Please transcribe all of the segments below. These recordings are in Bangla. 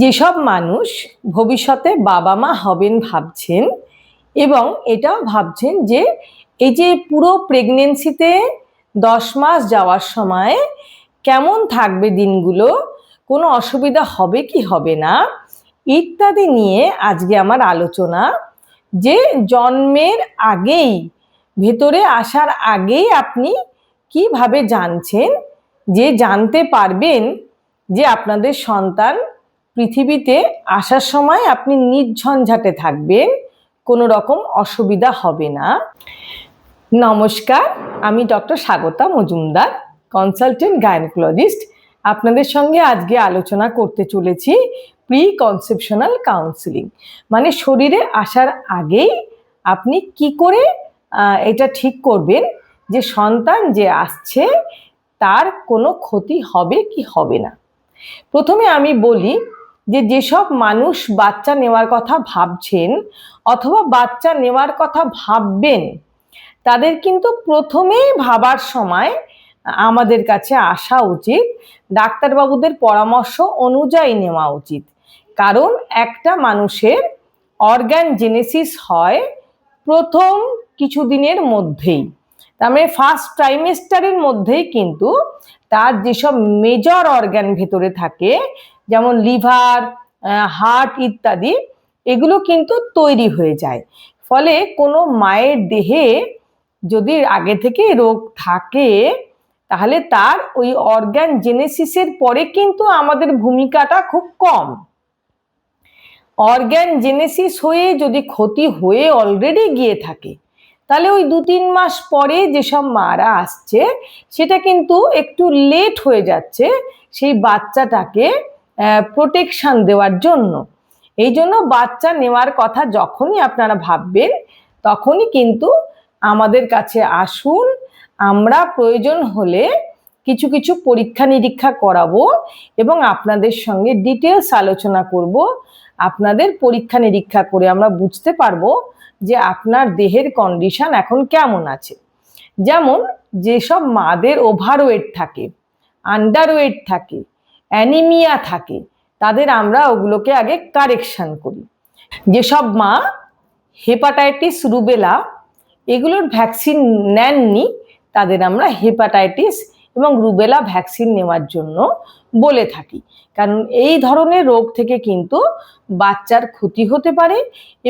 যেসব মানুষ ভবিষ্যতে বাবা মা হবেন ভাবছেন এবং এটাও ভাবছেন যে এই যে পুরো প্রেগনেন্সিতে 10 মাস যাওয়ার সময় কেমন থাকবে দিনগুলো, কোনো অসুবিধা হবে কি হবে না ইত্যাদি নিয়ে আজকে আমার আলোচনা। যে জন্মের আগেই, ভেতরে আসার আগেই আপনি কিভাবে জানছেন, যে জানতে পারবেন যে আপনাদের সন্তান পৃথিবীতে আসার সময় আপনি নির্ঝঞ্ঝাটে থাকবেন, কোনো রকম অসুবিধা হবে না। নমস্কার, আমি doctor Swagata Majumdar, consultant gynaecologist. আপনাদের সঙ্গে আজকে আলোচনা করতে চলেছি প্রি কনসেপশনাল কাউন্সিলিং, মানে শরীরে আসার আগেই আপনি কি করে এটা ঠিক করবেন যে সন্তান যে আসছে তার কোনো ক্ষতি হবে কি হবে না। প্রথমে আমি বলি যে যেসব মানুষ বাচ্চা নেওয়ার কথা ভাবছেন অথবা বাচ্চা নেওয়ার কথা ভাববেন, তাদের কিন্তু প্রথমেই ভাবার সময় আমাদের কাছে আসা উচিত, ডাক্তারবাবুদের পরামর্শ অনুযায়ী নেওয়া উচিত। কারণ একটা মানুষের অর্গান জেনেসিস হয় প্রথম কিছুদিনের মধ্যেই, তার মানে ফার্স্ট ট্রাইমেস্টারের মধ্যেই কিন্তু তার যেসব মেজর অর্গান ভেতরে থাকে, যেমন লিভার, হার্ট ইত্যাদি, এগুলো কিন্তু তৈরি হয়ে যায়। ফলে কোনো মায়ের দেহে যদি আগে থেকে রোগ থাকে তাহলে তার ওই অর্গান জেনেসিসের পরে কিন্তু আমাদের ভূমিকাটা খুব কম। অর্গান জেনেসিস হয়ে যদি ক্ষতি হয়ে অলরেডি গিয়ে থাকে তাহলে ওই 2-3 মাস পরে যেসব মারা আসছে সেটা কিন্তু একটু লেট হয়ে যাচ্ছে সেই বাচ্চাটাকে প্রোটেকশন দেওয়ার জন্য। এই জন্য বাচ্চা নেওয়ার কথা যখনই আপনারা ভাববেন তখনই কিন্তু আমাদের কাছে আসুন। আমরা প্রয়োজন হলে কিছু কিছু পরীক্ষা নিরীক্ষা করাবো এবং আপনাদের সঙ্গে ডিটেলস আলোচনা করব। আপনাদের পরীক্ষা নিরীক্ষা করে আমরা বুঝতে পারবো যে আপনার দেহের কন্ডিশন এখন কেমন আছে। যেমন যেসব মাদের ওভারওয়েট থাকে, আন্ডারওয়েট থাকে, অ্যানিমিয়া থাকে, তাদের আমরা ওগুলোকে আগে কারেকশন করি। যেসব মা হেপাটাইটিস, রুবেলা এগুলোর ভ্যাকসিন নেননি তাদের আমরা হেপাটাইটিস এবং রুবেলা ভ্যাকসিন নেওয়ার জন্য বলে থাকি। কারণ এই ধরনের রোগ থেকে কিন্তু বাচ্চার ক্ষতি হতে পারে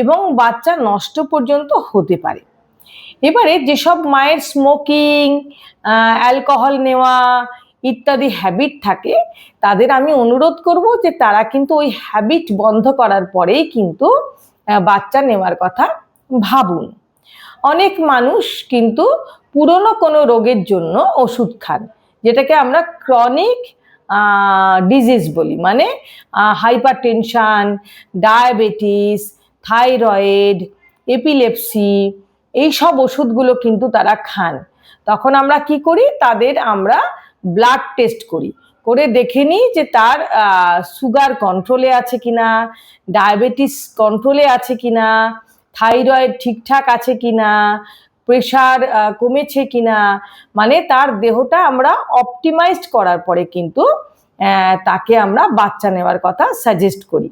এবং বাচ্চা নষ্ট পর্যন্ত হতে পারে। এবারে যেসব মায়ের স্মোকিং, অ্যালকোহল নেওয়া ইত্যাদি হ্যাবিট থাকে তাদের আমি অনুরোধ করব যে তারা কিন্তু ওই হ্যাবিট বন্ধ করার পরেই কিন্তু বাচ্চা নেওয়ার কথা ভাবুন। অনেক মানুষ কিন্তু পুরনো কোনো রোগের জন্য ওষুধ খান, যেটাকে আমরা ক্রনিক ডিজিজ বলি, মানে হাইপারটেনশন, ডায়াবেটিস, থাইরয়েড, এপিলেপসি, এই সব ওষুধগুলো কিন্তু তারা খান। তখন আমরা কি করি, তাদের আমরা ব্লাড টেস্ট করি, করে দেখে নিই যে তার সুগার কন্ট্রোলে আছে কিনা, ডায়াবেটিস কন্ট্রোলে আছে কিনা, থাইরয়েড ঠিকঠাক আছে কিনা, প্রেশার কমেছে কিনা, মানে তার দেহটা আমরা অপটিমাইজড করার পরে কিন্তু তাকে আমরা বাচ্চা নেওয়ার কথা সাজেস্ট করি।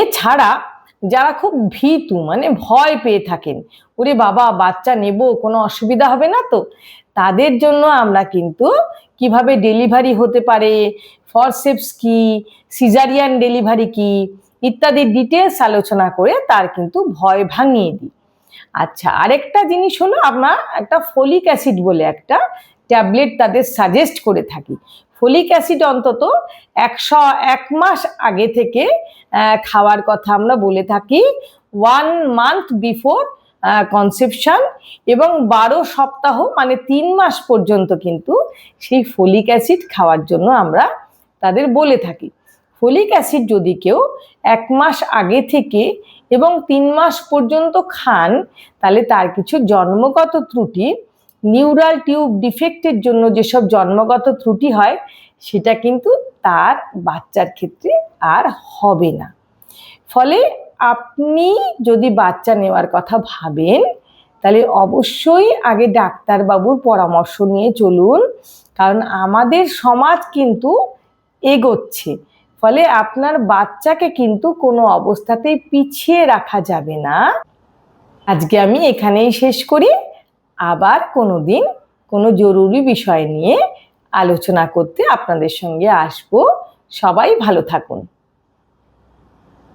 এছাড়া যারা খুব ভীতু, মানে ভয় পেয়ে থাকেন, ওরে বাবা বাচ্চা নেব কোনো অসুবিধা হবে না তো, তাদের জন্য আমরা কিন্তু কিভাবে ডেলিভারি হতে পারে, ফরসেপস কি, সিজারিয়ান ডেলিভারি কি ইত্যাদি ডিটেলস আলোচনা করে তার কিন্তু ভয় ভাঙিয়ে দিই। আচ্ছা, আরেকটা জিনিস হলো, আমরা একটা ফলিক অ্যাসিড বলে একটা ট্যাবলেট তাদের সাজেস্ট করে থাকি। ফলিক অ্যাসিড অন্তত 101 মাস আগে থেকে খাওয়ার কথা আমরা বলে থাকি, 1 মান্থ বিফোর কনসেপশন, এবং 12 সপ্তাহ মানে 3 মাস পর্যন্ত কিন্তু সেই ফলিক অ্যাসিড খাওয়ার জন্য আমরা তাদের বলে থাকি। ফলিক অ্যাসিড যদি কেউ 1 মাস আগে থেকে এবং 3 মাস পর্যন্ত খান তাহলে তার কিছু জন্মগত ত্রুটি, নিউরাল টিউব ডিফেক্টের জন্য যেসব জন্মগত ত্রুটি হয় সেটা কিন্তু তার বাচ্চার ক্ষেত্রে আর হবে না। ফলে আপনি যদি বাচ্চা নেওয়ার কথা ভাবেন তাহলে অবশ্যই আগে ডাক্তারবাবুর পরামর্শ নিয়ে চলুন, কারণ আমাদের সমাজ কিন্তু এগোচ্ছে, ফলে আপনার বাচ্চাকে কিন্তু কোনো অবস্থাতেই পিছিয়ে রাখা যাবে না। আজকে আমি এখানেই শেষ করি। আবার কোনোদিন কোনো জরুরি বিষয় নিয়ে আলোচনা করতে আপনাদের সঙ্গে আসবো। সবাই ভালো থাকুন।